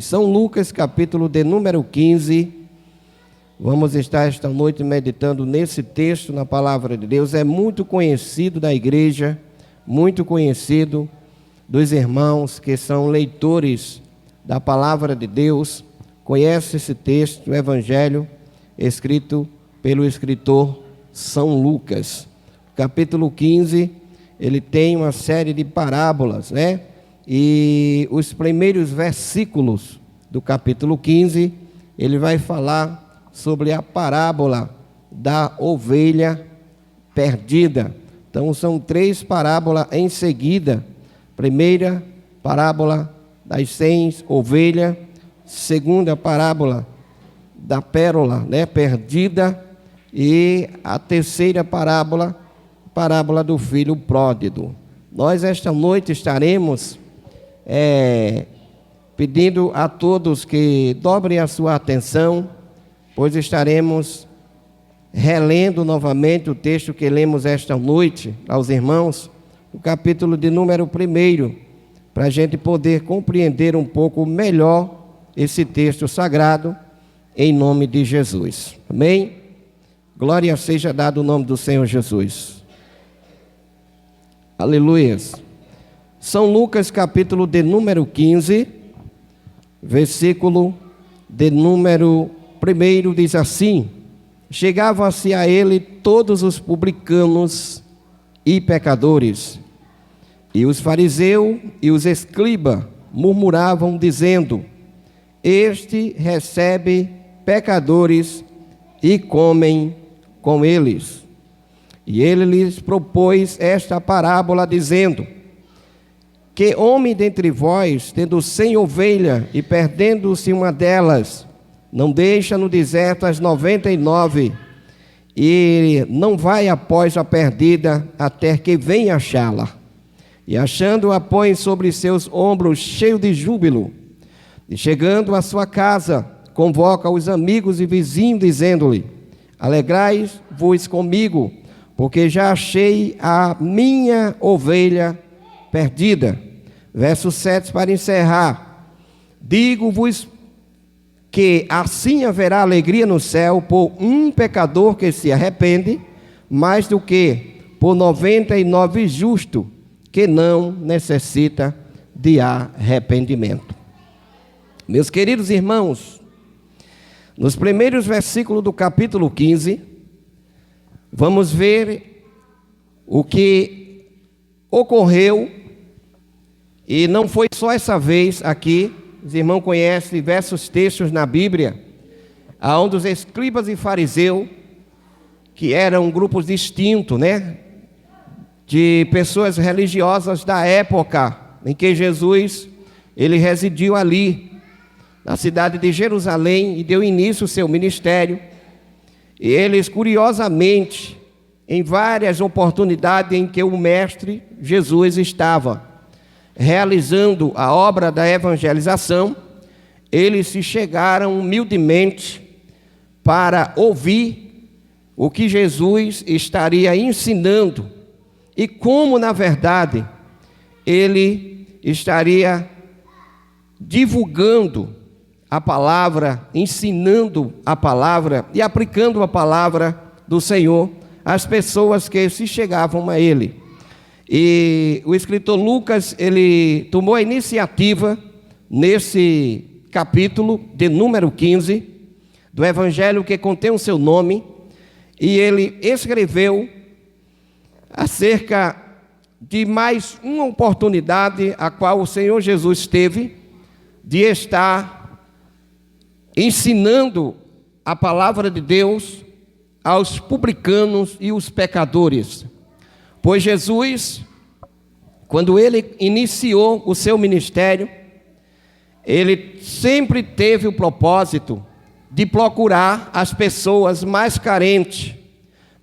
São Lucas, capítulo de número 15. Vamos estar esta noite meditando nesse texto, na palavra de Deus. É muito conhecido da igreja, muito conhecido dos irmãos que são leitores da palavra de Deus. Conhece esse texto, o Evangelho, escrito pelo escritor São Lucas. Capítulo 15, ele tem uma série de parábolas, né? E os primeiros versículos do capítulo 15, ele vai falar sobre a parábola da ovelha perdida. Então são 3 parábolas em seguida. Primeira parábola das 100 ovelhas, segunda parábola da pérola, né, perdida, e a terceira parábola do filho pródigo. Nós esta noite estaremos pedindo a todos que dobrem a sua atenção, pois estaremos relendo novamente o texto que lemos esta noite aos irmãos, o capítulo de número 1, para a gente poder compreender um pouco melhor esse texto sagrado, em nome de Jesus. Amém? Glória seja dada o nome do Senhor Jesus. Aleluias. São Lucas, capítulo de número 15, versículo de número 1, diz assim: chegavam-se a ele todos os publicanos e pecadores, e os fariseus e os escribas murmuravam, dizendo: este recebe pecadores e comem com eles. E ele lhes propôs esta parábola, dizendo: que homem dentre vós, tendo 100 ovelhas e perdendo-se uma delas, não deixa no deserto as 99 e não vai após a perdida até que venha achá-la? E achando-a, põe sobre seus ombros cheio de júbilo. E chegando à sua casa, convoca os amigos e vizinhos, dizendo-lhe: alegrai-vos comigo, porque já achei a minha ovelha perdida. Verso 7, para encerrar: digo-vos que assim haverá alegria no céu por um pecador que se arrepende, mais do que por 99 justos que não necessita de arrependimento. Meus queridos irmãos, nos primeiros versículos do capítulo 15, vamos ver o que ocorreu. E não foi só essa vez aqui. Os irmãos conhecem diversos textos na Bíblia, onde os escribas e fariseus, que eram grupos distintos, né, de pessoas religiosas da época em que Jesus ele residiu ali, na cidade de Jerusalém, e deu início ao seu ministério. E eles, curiosamente, em várias oportunidades em que o Mestre Jesus estava realizando a obra da evangelização, eles se chegaram humildemente para ouvir o que Jesus estaria ensinando e como, na verdade, ele estaria divulgando a palavra, ensinando a palavra e aplicando a palavra do Senhor às pessoas que se chegavam a ele. E o escritor Lucas, ele tomou a iniciativa nesse capítulo de número 15 do Evangelho que contém o seu nome, e ele escreveu acerca de mais uma oportunidade a qual o Senhor Jesus teve de estar ensinando a palavra de Deus aos publicanos e os pecadores. Pois Jesus, quando ele iniciou o seu ministério, ele sempre teve o propósito de procurar as pessoas mais carentes,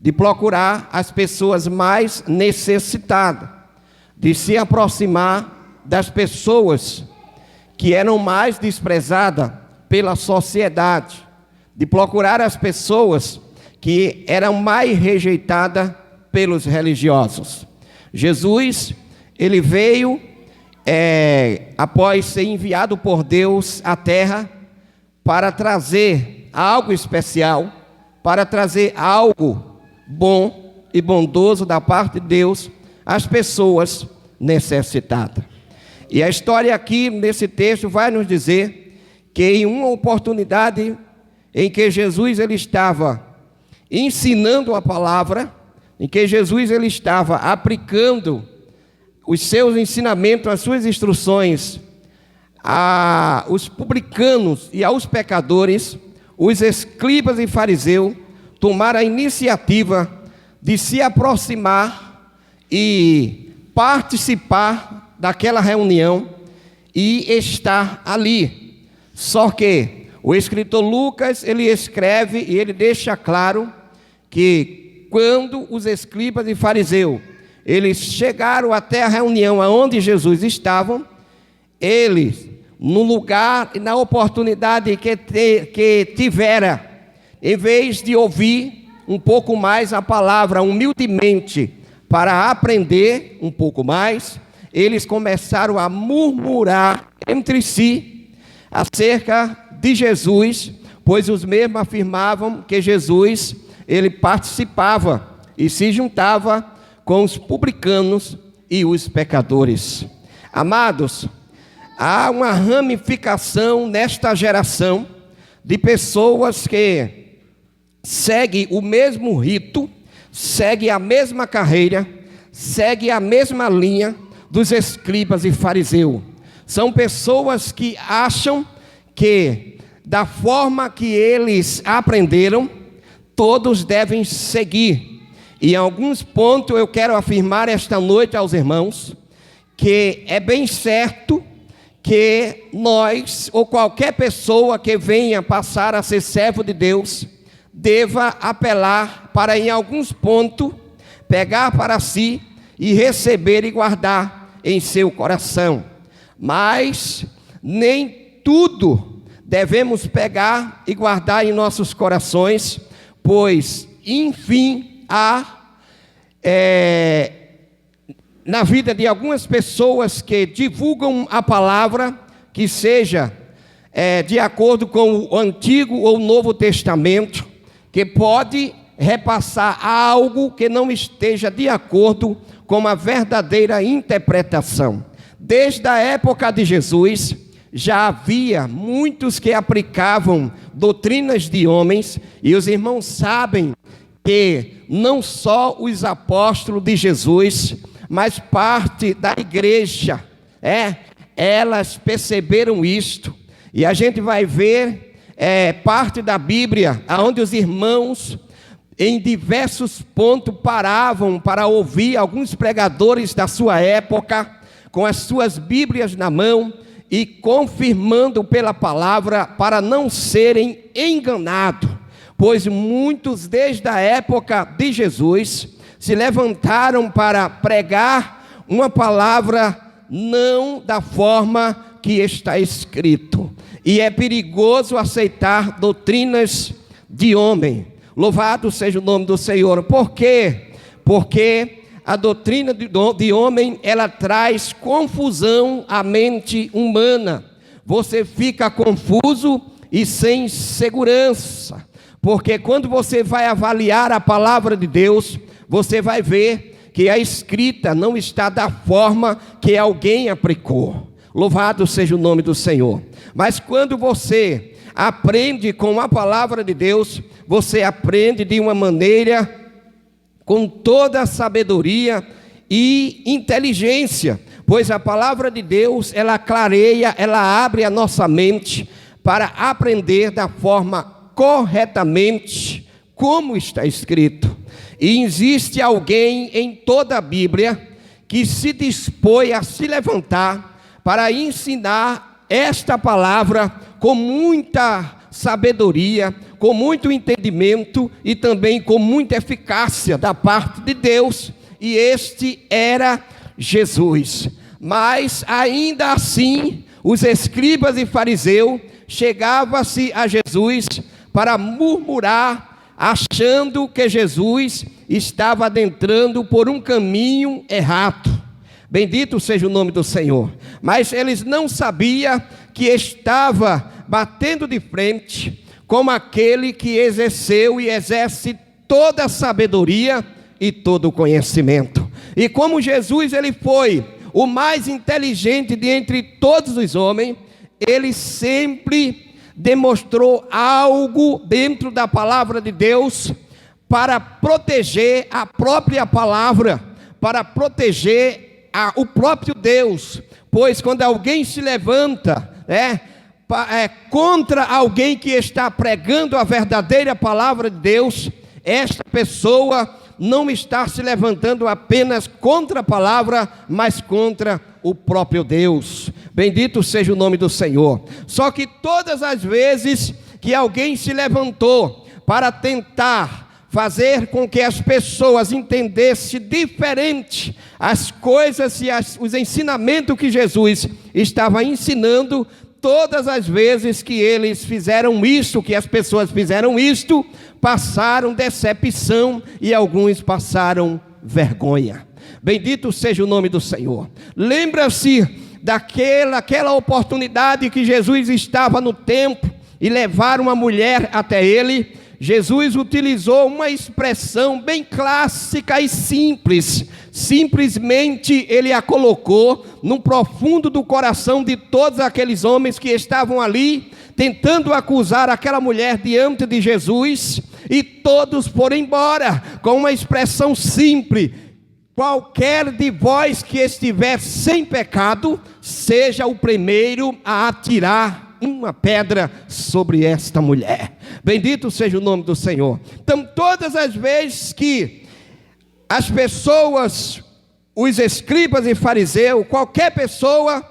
de procurar as pessoas mais necessitadas, de se aproximar das pessoas que eram mais desprezadas pela sociedade, de procurar as pessoas que eram mais rejeitadas pelos religiosos. Jesus, ele veio após ser enviado por Deus à terra para trazer algo especial, para trazer algo bom e bondoso da parte de Deus às pessoas necessitadas. E a história aqui nesse texto vai nos dizer que em uma oportunidade em que Jesus ele estava ensinando a palavra, em que Jesus ele estava aplicando os seus ensinamentos, as suas instruções aos publicanos e aos pecadores, os escribas e fariseus tomaram a iniciativa de se aproximar e participar daquela reunião e estar ali. Só que o escritor Lucas, ele escreve e ele deixa claro que quando os escribas e fariseus, eles chegaram até a reunião onde Jesus estava, eles, no lugar e na oportunidade que tivera, em vez de ouvir um pouco mais a palavra humildemente para aprender um pouco mais, eles começaram a murmurar entre si acerca de Jesus, pois os mesmos afirmavam que Jesus, ele participava e se juntava com os publicanos e os pecadores. Amados, há uma ramificação nesta geração de pessoas que seguem o mesmo rito, seguem a mesma carreira, seguem a mesma linha dos escribas e fariseus. São pessoas que acham que, da forma que eles aprenderam, todos devem seguir. E em alguns pontos eu quero afirmar esta noite aos irmãos que é bem certo que nós, ou qualquer pessoa que venha passar a ser servo de Deus, deva apelar para, em alguns pontos, pegar para si e receber e guardar em seu coração. Mas nem tudo devemos pegar e guardar em nossos corações, pois, enfim, há na vida de algumas pessoas que divulgam a palavra, que seja de acordo com o Antigo ou Novo Testamento, que pode repassar algo que não esteja de acordo com a verdadeira interpretação. Desde a época de Jesus, já havia muitos que aplicavam doutrinas de homens, e os irmãos sabem que não só os apóstolos de Jesus, mas parte da igreja, elas perceberam isto, e a gente vai ver parte da Bíblia, onde os irmãos, em diversos pontos, paravam para ouvir alguns pregadores da sua época, com as suas Bíblias na mão, e confirmando pela palavra, para não serem enganados. Pois muitos, desde a época de Jesus, se levantaram para pregar uma palavra não da forma que está escrito. E é perigoso aceitar doutrinas de homem. Louvado seja o nome do Senhor. Por quê? Porque a doutrina de homem, ela traz confusão à mente humana. Você fica confuso e sem segurança. Porque quando você vai avaliar a palavra de Deus, você vai ver que a escrita não está da forma que alguém aplicou. Louvado seja o nome do Senhor. Mas quando você aprende com a palavra de Deus, você aprende de uma maneira com toda a sabedoria e inteligência, pois a palavra de Deus, ela clareia, ela abre a nossa mente para aprender da forma corretamente como está escrito. E existe alguém em toda a Bíblia que se dispõe a se levantar para ensinar esta palavra com muita sabedoria, com muito entendimento e também com muita eficácia da parte de Deus, e este era Jesus. Mas ainda assim, os escribas e fariseus chegavam-se a Jesus para murmurar, achando que Jesus estava adentrando por um caminho errado. Bendito seja o nome do Senhor. Mas eles não sabiam que estava batendo de frente com aquele que exerceu e exerce toda a sabedoria e todo o conhecimento. E como Jesus ele foi o mais inteligente de entre todos os homens, ele sempre demonstrou algo dentro da palavra de Deus para proteger a própria palavra, para proteger o próprio Deus. Pois quando alguém se levanta contra alguém que está pregando a verdadeira palavra de Deus, esta pessoa não está se levantando apenas contra a palavra, mas contra o próprio Deus. Bendito seja o nome do Senhor. Só que todas as vezes que alguém se levantou para tentar fazer com que as pessoas entendessem diferente as coisas e os ensinamentos que Jesus estava ensinando, todas as vezes que eles fizeram isso, que as pessoas fizeram isto, passaram decepção e alguns passaram vergonha. Bendito seja o nome do Senhor. Lembra-se daquela oportunidade que Jesus estava no templo e levaram uma mulher até ele. Jesus utilizou uma expressão bem clássica e simples. Simplesmente ele a colocou no profundo do coração de todos aqueles homens que estavam ali, tentando acusar aquela mulher diante de Jesus, e todos foram embora com uma expressão simples: qualquer de vós que estiver sem pecado, seja o primeiro a atirar uma pedra sobre esta mulher. Bendito seja o nome do Senhor. Então, todas as vezes que as pessoas, os escribas e fariseus, qualquer pessoa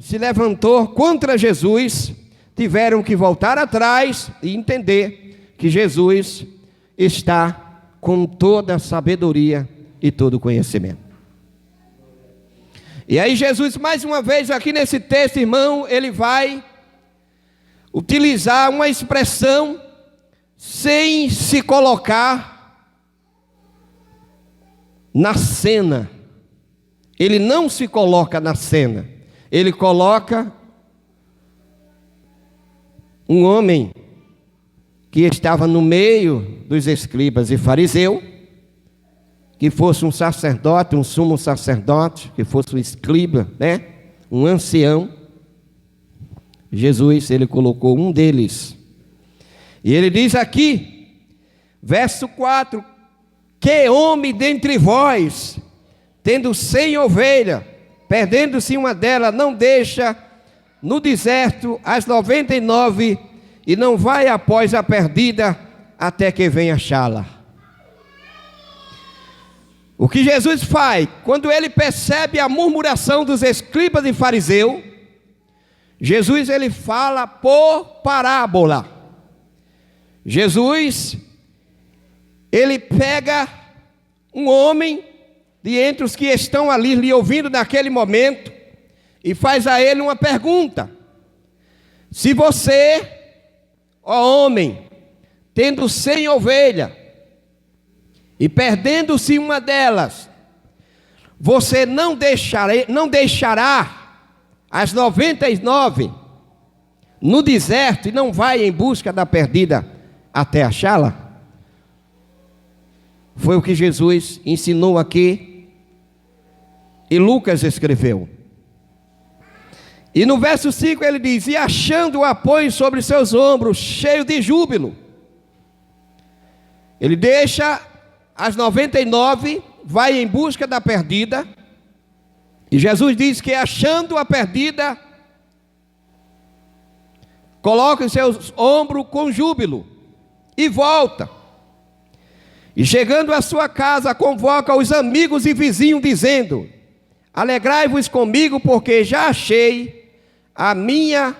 se levantou contra Jesus, tiveram que voltar atrás e entender que Jesus está com toda a sabedoria e todo o conhecimento. E aí Jesus, mais uma vez aqui nesse texto, irmão, ele vai utilizar uma expressão sem se colocar na cena. Ele não se coloca na cena. Ele coloca um homem que estava no meio dos escribas e fariseus, que fosse um sacerdote, um sumo sacerdote, que fosse um escriba, um ancião. Jesus, ele colocou um deles. E ele diz aqui, verso 4: que homem dentre vós, tendo 100 ovelhas, perdendo-se uma delas, não deixa no deserto as 99 e não vai após a perdida até que venha achá-la. O que Jesus faz, quando ele percebe a murmuração dos escribas e fariseus, Jesus ele fala por parábola. Jesus, ele pega um homem de entre os que estão ali lhe ouvindo naquele momento e faz a ele uma pergunta: se você, ó homem, tendo 100 ovelhas e perdendo-se uma delas, você não deixará as 99 no deserto e não vai em busca da perdida até achá-la? Foi o que Jesus ensinou aqui e Lucas escreveu. E no verso 5 ele diz: e achando o apoio sobre seus ombros, cheio de júbilo, ele deixa as 99, vai em busca da perdida. E Jesus diz que achando a perdida, coloca em seus ombros com júbilo e volta. E chegando à sua casa, convoca os amigos e vizinhos, dizendo: alegrai-vos comigo, porque já achei a minha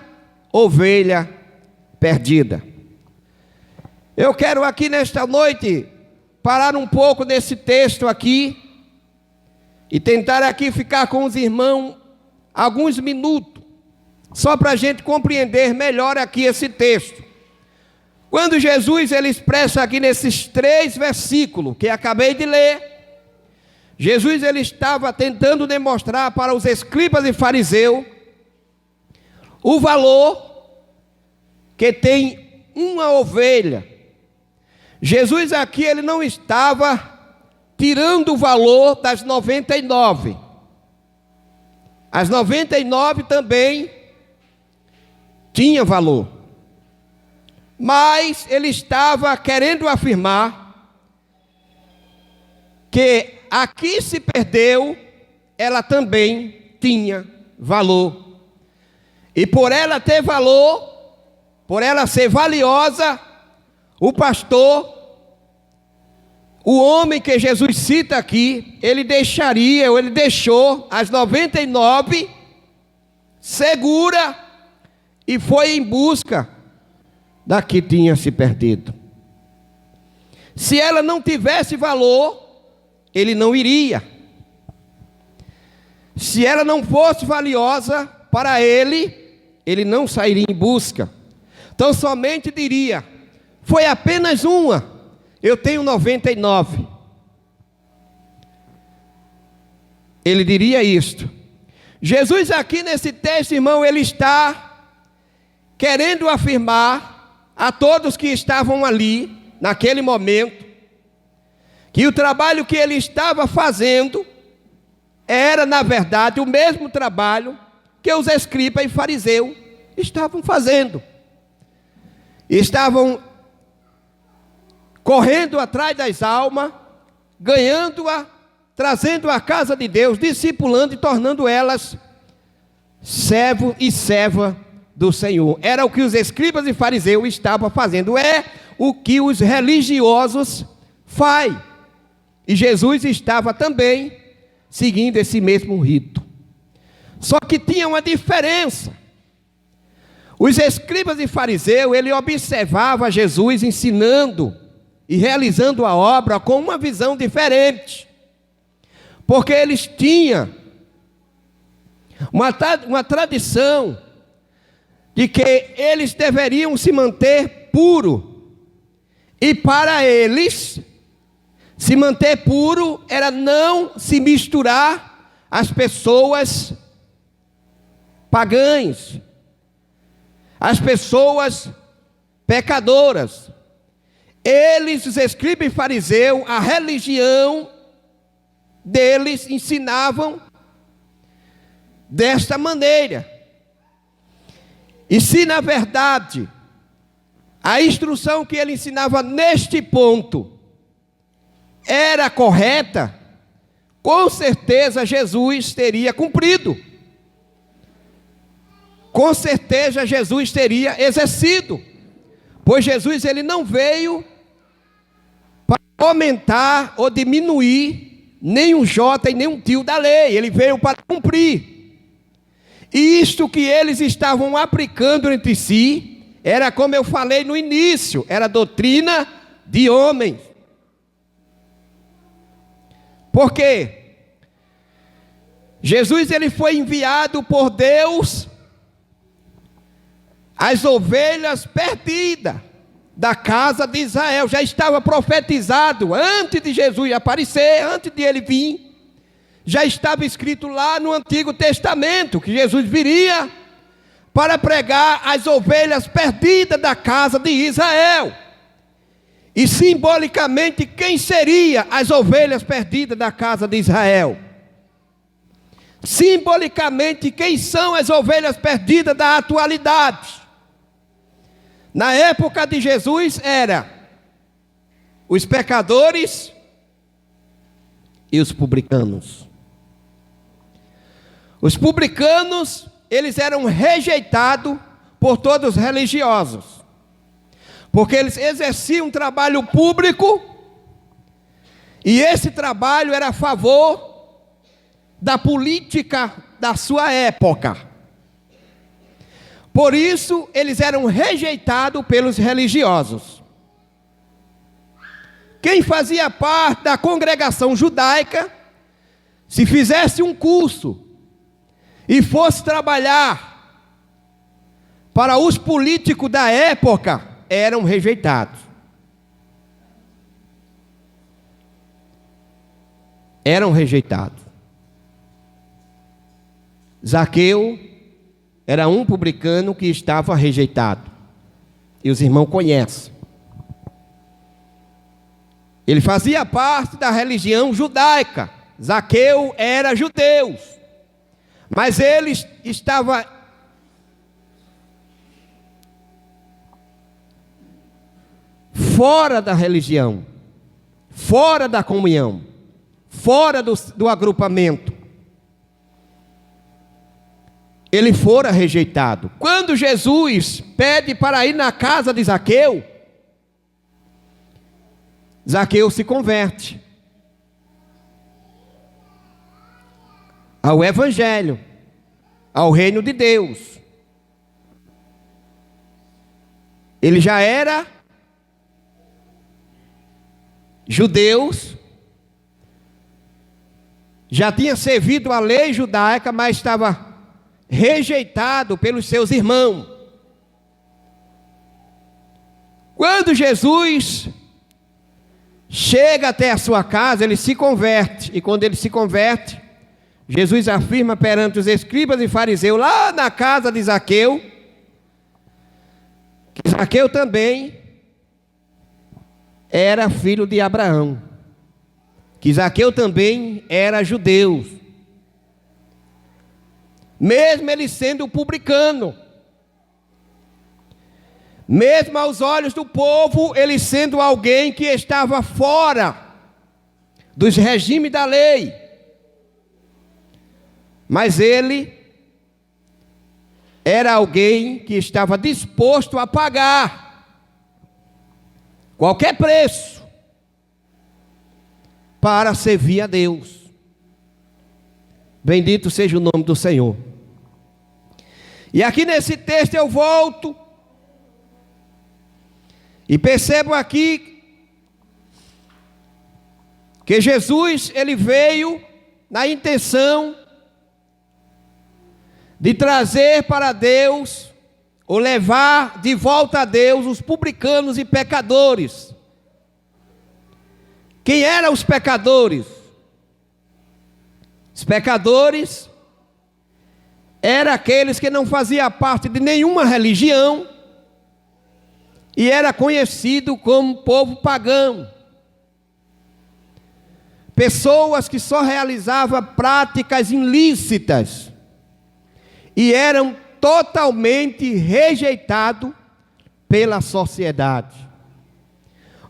ovelha perdida. Eu quero aqui nesta noite parar um pouco nesse texto aqui e tentar aqui ficar com os irmãos alguns minutos, só para a gente compreender melhor aqui esse texto. Quando Jesus ele expressa aqui nesses 3 versículos que acabei de ler, Jesus ele estava tentando demonstrar para os escribas e fariseus o valor que tem uma ovelha. Jesus aqui ele não estava tirando o valor das 99. As 99 também tinham valor. Mas ele estava querendo afirmar que a que se perdeu, ela também tinha valor. E por ela ter valor, por ela ser valiosa, o pastor, o homem que Jesus cita aqui, ele deixou as 99 segura e foi em busca da que tinha se perdido. Se ela não tivesse valor, ele não iria. Se ela não fosse valiosa para ele, ele não sairia em busca. Então somente diria: foi apenas uma, eu tenho 99. Ele diria isto. Jesus aqui nesse texto, irmão, ele está querendo afirmar a todos que estavam ali, naquele momento, que o trabalho que ele estava fazendo era, na verdade, o mesmo trabalho que os escribas e fariseus estavam fazendo. Estavam correndo atrás das almas, ganhando-a, trazendo à casa de Deus, discipulando e tornando elas servo e serva do Senhor. Era o que os escribas e fariseus estavam fazendo. É o que os religiosos fazem. E Jesus estava também seguindo esse mesmo rito. Só que tinha uma diferença. Os escribas e fariseus, ele observava Jesus ensinando e realizando a obra com uma visão diferente. Porque eles tinham uma tradição de que eles deveriam se manter puro. E para eles, se manter puro era não se misturar às pessoas pagãs, às pessoas pecadoras. Eles, os escribas e fariseus, a religião deles ensinavam desta maneira. E se na verdade a instrução que ele ensinava neste ponto era correta, com certeza Jesus teria cumprido. Com certeza Jesus teria exercido. Pois Jesus ele não veio para aumentar ou diminuir nem um jota e nem um tio da lei. Ele veio para cumprir. E isto que eles estavam aplicando entre si, era como eu falei no início, era doutrina de homens. Por quê? Jesus ele foi enviado por Deus às ovelhas perdidas da casa de Israel. Já estava profetizado antes de Jesus aparecer, antes de ele vir. Já estava escrito lá no Antigo Testamento que Jesus viria para pregar as ovelhas perdidas da casa de Israel. E simbolicamente, quem seria as ovelhas perdidas da casa de Israel? Simbolicamente, quem são as ovelhas perdidas da atualidade? Na época de Jesus era os pecadores e os publicanos. Os publicanos, eles eram rejeitados por todos os religiosos, porque eles exerciam um trabalho público, e esse trabalho era a favor da política da sua época. Por isso, eles eram rejeitados pelos religiosos. Quem fazia parte da congregação judaica, se fizesse um curso e fosse trabalhar para os políticos da época, eram rejeitados. eram rejeitados. Zaqueu era um publicano que estava rejeitado. E os irmãos conhecem. Ele fazia parte da religião judaica. Zaqueu era judeu. Mas ele estava fora da religião, fora da comunhão, fora do agrupamento. Ele fora rejeitado. Quando Jesus pede para ir na casa de Zaqueu, Zaqueu se converte ao Evangelho, ao reino de Deus. Ele já era judeu, já tinha servido a lei judaica, mas estava rejeitado pelos seus irmãos. Quando Jesus chega até a sua casa, ele se converte. E quando ele se converte, Jesus afirma perante os escribas e fariseus, lá na casa de Zaqueu, que Zaqueu também era filho de Abraão, que Zaqueu também era judeu, mesmo ele sendo publicano, mesmo aos olhos do povo, ele sendo alguém que estava fora dos regimes da lei, mas ele era alguém que estava disposto a pagar qualquer preço para servir a Deus. Bendito seja o nome do Senhor. E aqui nesse texto eu volto e percebo aqui que Jesus, ele veio na intenção de trazer para Deus, ou levar de volta a Deus, os publicanos e pecadores. Quem eram os pecadores? Os pecadores eram aqueles que não faziam parte de nenhuma religião e era conhecido como povo pagão. Pessoas que só realizavam práticas ilícitas e eram totalmente rejeitados pela sociedade,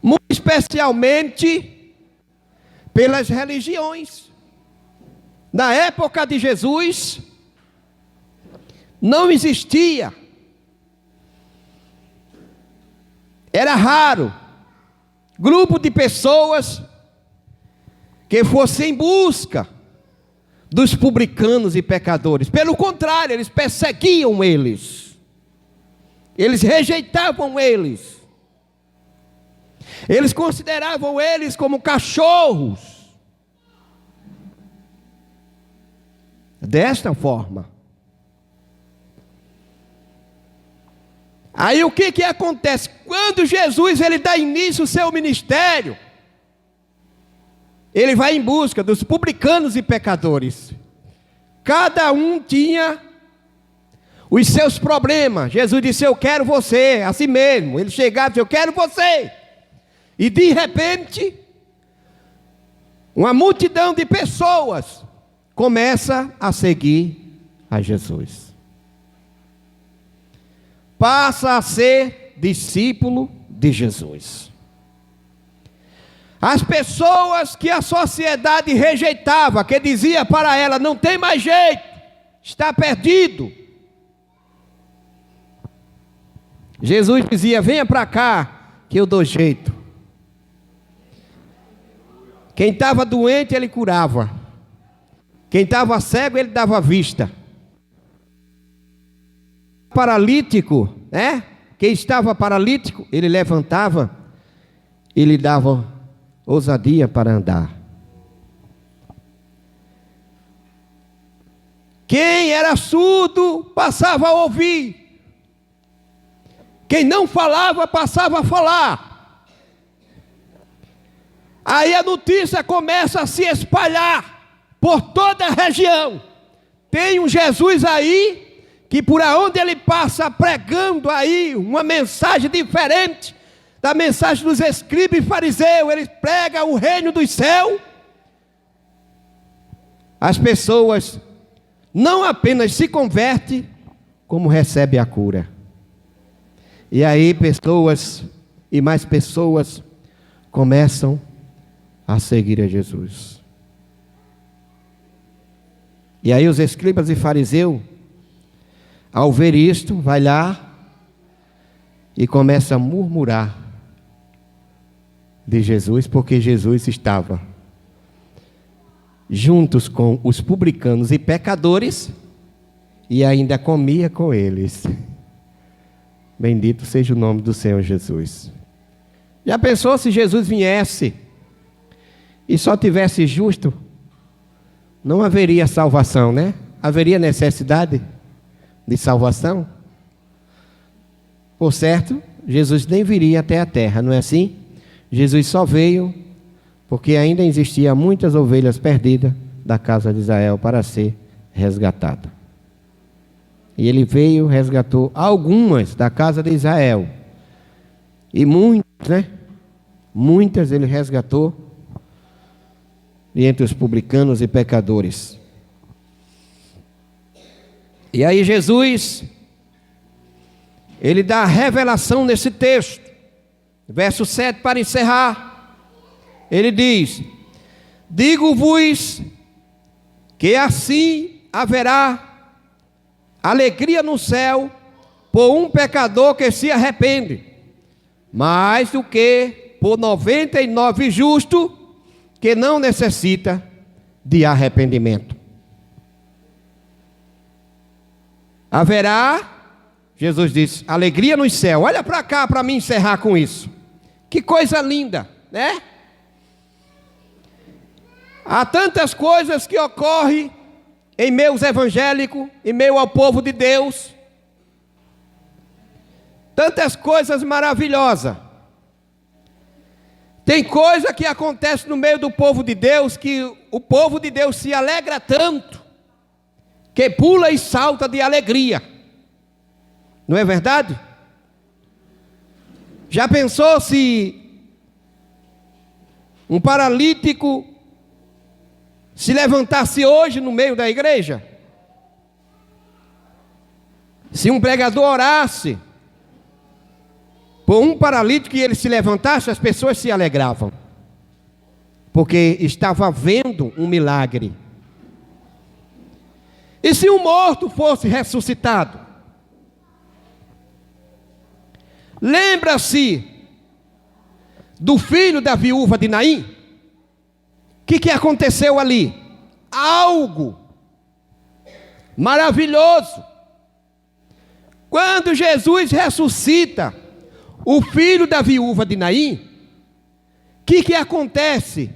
muito especialmente pelas religiões. Na época de Jesus, não existia, era raro, grupo de pessoas que fossem em busca dos publicanos e pecadores. Pelo contrário, eles perseguiam eles, eles rejeitavam eles, eles consideravam eles como cachorros. Desta forma. Aí o que acontece? Quando Jesus ele dá início ao seu ministério, ele vai em busca dos publicanos e pecadores. Cada um tinha os seus problemas. Jesus disse, eu quero você, assim mesmo. Ele chegava e disse, eu quero você. E de repente, uma multidão de pessoas começa a seguir a Jesus. Passa a ser discípulo de Jesus. As pessoas que a sociedade rejeitava, que dizia para ela, não tem mais jeito, está perdido. Jesus dizia, venha para cá, que eu dou jeito. Quem estava doente, ele curava. Quem estava cego, ele dava vista. Paralítico, né? Quem estava paralítico, ele levantava, ele dava ousadia para andar. Quem era surdo, passava a ouvir. Quem não falava, passava a falar. Aí a notícia começa a se espalhar por toda a região. Tem um Jesus aí, que por onde ele passa pregando aí uma mensagem diferente da mensagem dos escribas e fariseus. Ele prega o reino dos céus. As pessoas não apenas se convertem, como recebem a cura. E aí pessoas e mais pessoas começam a seguir a Jesus. E aí os escribas e fariseus, ao ver isto, vai lá e começa a murmurar de Jesus, porque Jesus estava juntos com os publicanos e pecadores e ainda comia com eles. Bendito seja o nome do Senhor Jesus. Já pensou se Jesus viesse e só tivesse justo? Não haveria salvação, né? Haveria necessidade de salvação? Por certo, Jesus nem viria até a terra, não é assim? Jesus só veio porque ainda existiam muitas ovelhas perdidas da casa de Israel para ser resgatada. E ele veio, resgatou algumas da casa de Israel. E muitas, né? Muitas ele resgatou de entre os publicanos e pecadores. E aí Jesus, ele dá a revelação nesse texto, verso 7, para encerrar. Ele diz: digo-vos que assim haverá alegria no céu por um pecador que se arrepende, mais do que por 99 justos que não necessita de arrependimento. Haverá, Jesus disse, alegria no céu. Olha para cá para me encerrar com isso. Que coisa linda, né? Há tantas coisas que ocorrem em meio evangélicos, em meio ao povo de Deus. Tantas coisas maravilhosas. Tem coisa que acontece no meio do povo de Deus, que o povo de Deus se alegra tanto, que pula e salta de alegria. Não é verdade? Já pensou se um paralítico se levantasse hoje no meio da igreja? Se um pregador orasse por um paralítico e ele se levantasse, as pessoas se alegravam, porque estava vendo um milagre. E se um morto fosse ressuscitado? Lembra-se do filho da viúva de Naim? O que aconteceu ali? Algo maravilhoso. Quando Jesus ressuscita o filho da viúva de Naim, o que acontece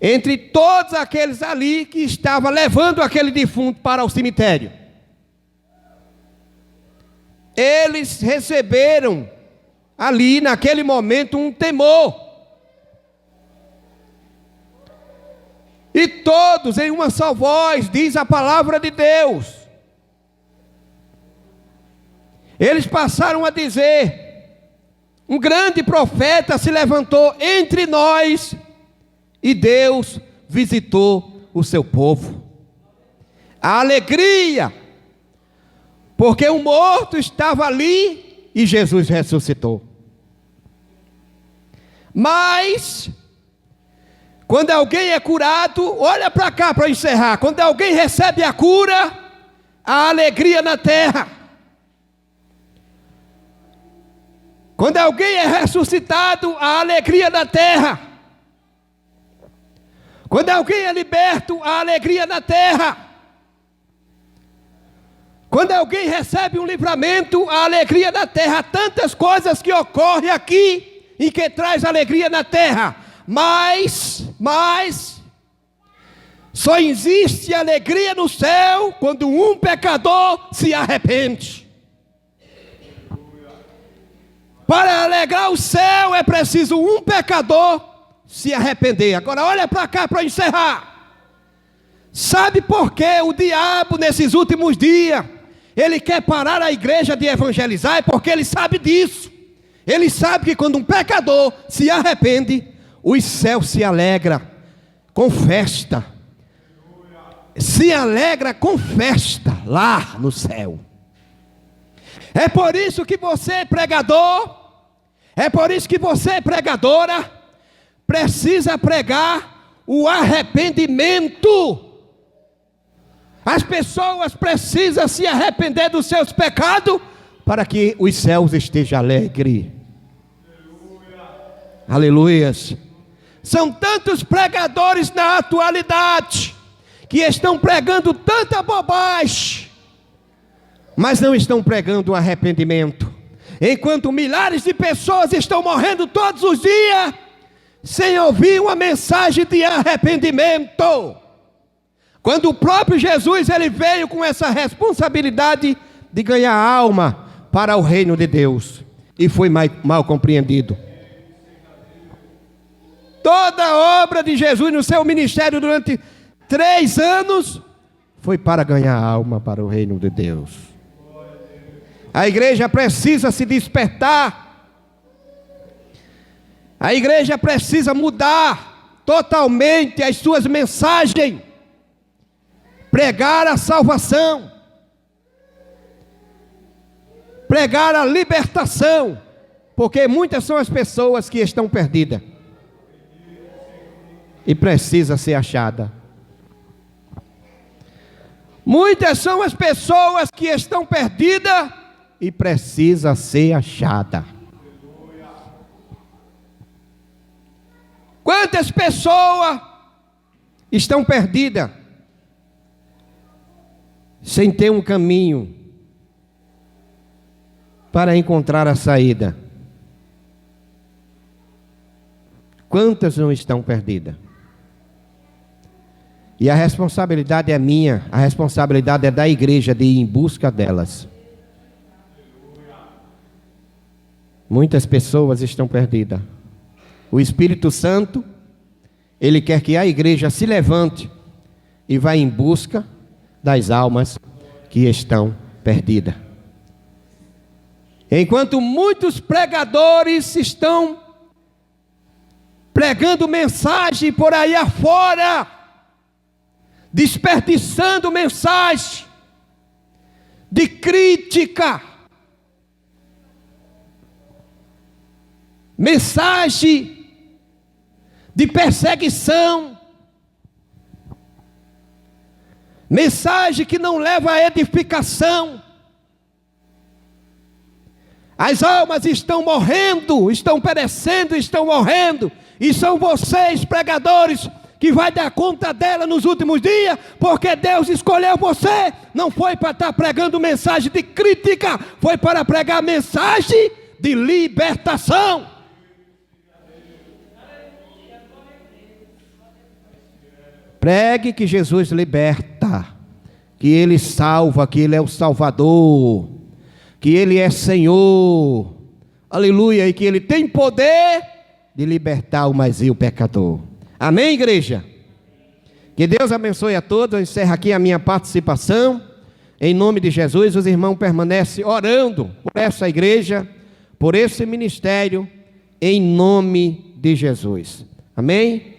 entre todos aqueles ali que estavam levando aquele defunto para o cemitério? Eles receberam ali naquele momento um temor. E todos em uma só voz, diz a palavra de Deus, eles passaram a dizer: um grande profeta se levantou entre nós e Deus visitou o seu povo. A alegria, porque o morto estava ali e Jesus ressuscitou. Mas quando alguém é curado, olha para cá para encerrar, quando alguém recebe a cura, a alegria na terra. Quando alguém é ressuscitado, a alegria na terra. Quando alguém é liberto, a alegria na terra. Quando alguém recebe um livramento, a alegria na terra. Há tantas coisas que ocorrem aqui e que traz alegria na terra. Mas só existe alegria no céu quando um pecador se arrepende. Para alegrar o céu é preciso um pecador se arrepender. Agora olha para cá para encerrar. Sabe por que o diabo nesses últimos dias, ele quer parar a igreja de evangelizar? É porque ele sabe disso. Ele sabe que quando um pecador se arrepende, os céus se alegram com festa. Se alegra com festa lá no céu. É por isso que você, pregador, é por isso que você, pregadora, precisa pregar o arrependimento. As pessoas precisam se arrepender dos seus pecados para que os céus estejam alegres. Aleluias. São tantos pregadores na atualidade que estão pregando tanta bobagem, mas não estão pregando o arrependimento. Enquanto milhares de pessoas estão morrendo todos os dias sem ouvir uma mensagem de arrependimento. Quando o próprio Jesus, ele veio com essa responsabilidade de ganhar alma para o reino de Deus, e foi mal compreendido. Toda a obra de Jesus no seu ministério durante 3 anos foi para ganhar alma para o reino de Deus. A igreja precisa se despertar. A igreja precisa mudar totalmente as suas mensagens. Pregar a salvação. Pregar a libertação. Porque muitas são as pessoas que estão perdidas e precisa ser achada. Muitas são as pessoas que estão perdidas e precisa ser achada. Quantas pessoas estão perdidas sem ter um caminho para encontrar a saída? Quantas não estão perdidas? E a responsabilidade é minha, a responsabilidade é da igreja de ir em busca delas. Muitas pessoas estão perdidas. O Espírito Santo, ele quer que a igreja se levante e vá em busca das almas que estão perdidas. Enquanto muitos pregadores estão pregando mensagem por aí afora, desperdiçando mensagem de crítica, mensagem de perseguição, mensagem que não leva à edificação. As almas estão morrendo, estão perecendo, estão morrendo, e são vocês, pregadores, que vai dar conta dela nos últimos dias, porque Deus escolheu você. Não foi para estar pregando mensagem de crítica, foi para pregar mensagem de libertação. Pregue que Jesus liberta, que Ele salva, que Ele é o Salvador, que Ele é Senhor, aleluia, e que Ele tem poder de libertar o mais vil pecador. Amém, igreja? Que Deus abençoe a todos. Eu encerro aqui a minha participação. Em nome de Jesus, os irmãos permanecem orando por essa igreja, por esse ministério, em nome de Jesus. Amém?